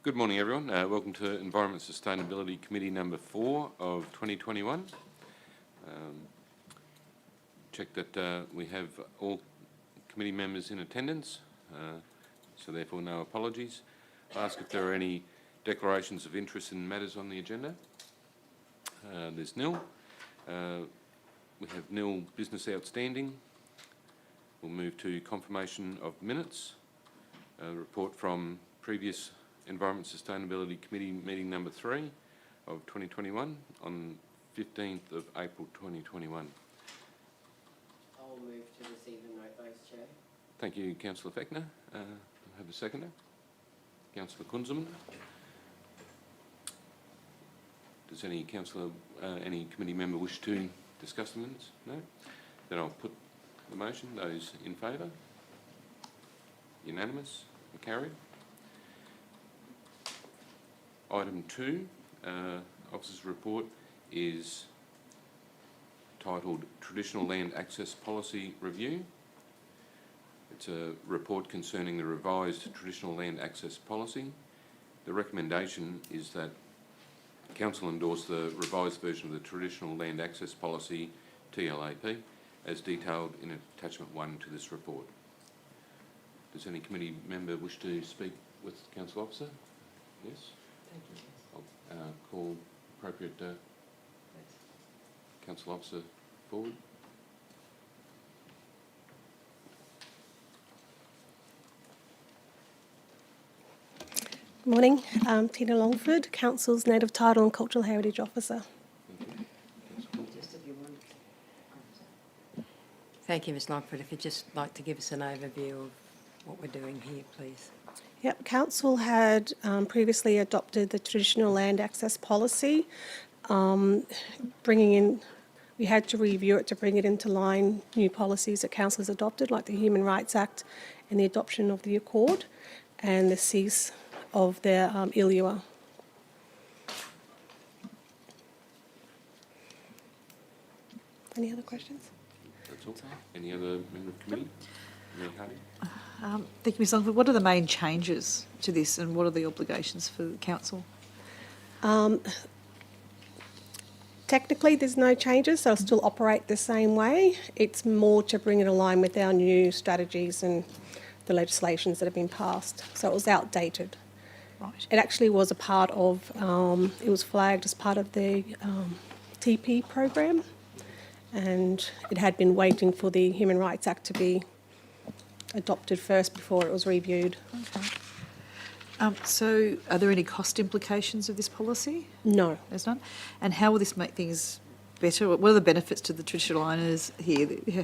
Good morning, everyone. Welcome to Environment Sustainability Committee number 4 of 2021. Check that we have all committee members in attendance, so therefore no apologies. I ask if there are any declarations of interest in matters on the agenda. There's nil. We have nil business outstanding. We'll move to confirmation of minutes. Report from previous Environment Sustainability Committee meeting number 3 of 2021 on 15th of April 2021. I'll move to receive and note those, Chair. Thank you, Councillor Fechner. I'll have a seconder. Councillor Kunzelman. Does any any committee member wish to discuss the minutes? No? Then I'll put the motion. Those in favour? Unanimous? Carried. Item 2, Officer's Report, is titled Traditional Land Access Policy Review. It's a report concerning the revised Traditional Land Access Policy. The recommendation is that Council endorse the revised version of the Traditional Land Access Policy, TLAP, as detailed in Attachment 1 to this report. Does any committee member wish to speak with Council Officer? Yes? Thank you. I'll call appropriate Council Officer forward. Good morning. Tina Longford, Council's Native Title and Cultural Heritage Officer. Thank you, Ms Longford. If you'd just like to give us an overview of what we're doing here, please. Yep, Council had previously adopted the Traditional Land Access Policy, we had to review it to bring it into line new policies that Council has adopted, like the Human Rights Act and the adoption of the Accord and the cease of their ILUA. Any other questions? That's all. Any other member of the committee? Thank you, Ms Longford. What are the main changes to this and what are the obligations for the Council? Technically, there's no changes. They'll still operate the same way. It's more to bring it in line with our new strategies and the legislations that have been passed. So it was outdated. Right. It actually was a part of, it was flagged as part of the TP program, and it had been waiting for the Human Rights Act to be adopted first before it was reviewed. Okay. So are there any cost implications of this policy? No. There's none? And how will this make things better? What are the benefits to the traditional owners here? Yeah.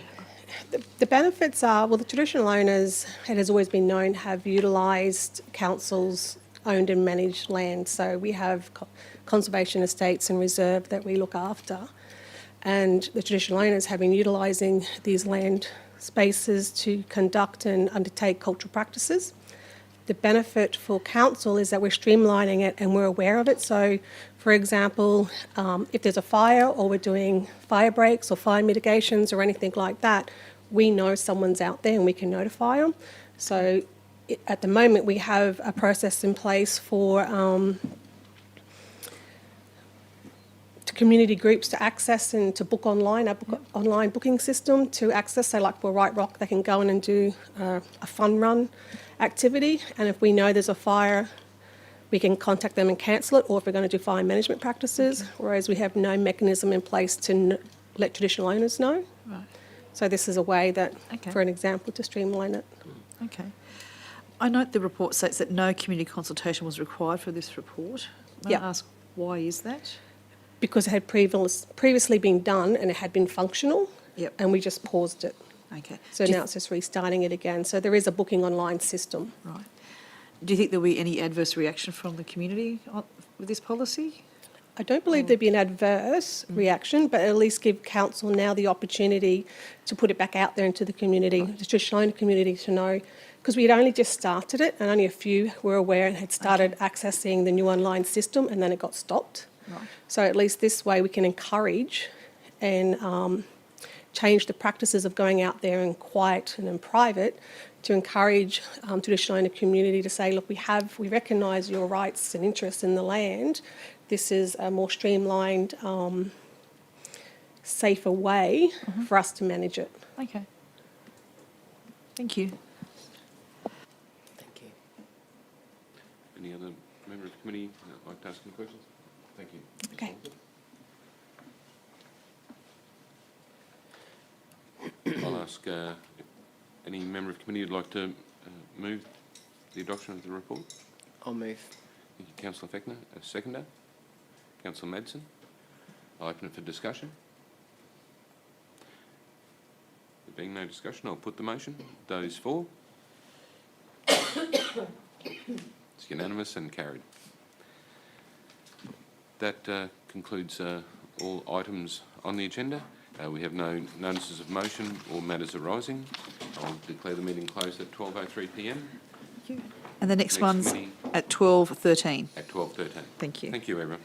The benefits are, well, the traditional owners, it has always been known, have utilised councils' owned and managed land. So we have conservation estates and reserve that we look after. And the traditional owners have been utilising these land spaces to conduct and undertake cultural practices. The benefit for council is that we're streamlining it and we're aware of it. So, for example, if there's a fire or we're doing fire breaks or fire mitigations or anything like that, we know someone's out there and we can notify them. So at the moment we have a process in place for community groups to access and to book online, online booking system to access. So like for White Rock, they can go in and do a fun run activity, and if we know there's a fire, we can contact them and cancel it, or if we're going to do fire management practices, whereas we have no mechanism in place to let traditional owners know. Right. So this is a way that, for an example, to streamline it. Okay. I note the report states that no community consultation was required for this report. May I ask, why is that? Because it had previously been done and it had been functional, and we just paused it. Okay. So now it's just restarting it again. So there is a booking online system. Right. Do you think there'll be any adverse reaction from the community with this policy? I don't believe there'd be an adverse reaction, but at least give council now the opportunity to put it back out there into the community, the traditional owner community, to know, because we had only just started it and only a few were aware and had started accessing the new online system, and then it got stopped. Right. So at least this way we can encourage and change the practices of going out there in quiet and in private to encourage traditional owner community to say, look, we recognise your rights and interests in the land. This is a more streamlined, safer way for us to manage it. Okay. Thank you. Thank you. Any other member of the committee that would like to ask any questions? Thank you. Okay. I'll ask if any member of the committee would like to move the adoption of the report. I'll move. Thank you, Councillor Fechner. A seconder? Councillor Madsen. I'll open it for discussion. There being no discussion, I'll put the motion. Those for? It's unanimous and carried. That concludes all items on the agenda. We have no notices of motion or matters arising. I'll declare the meeting closed at 12:03 p.m. And the next one's committee at 12:13. at 12:13. Thank you. Thank you, everyone.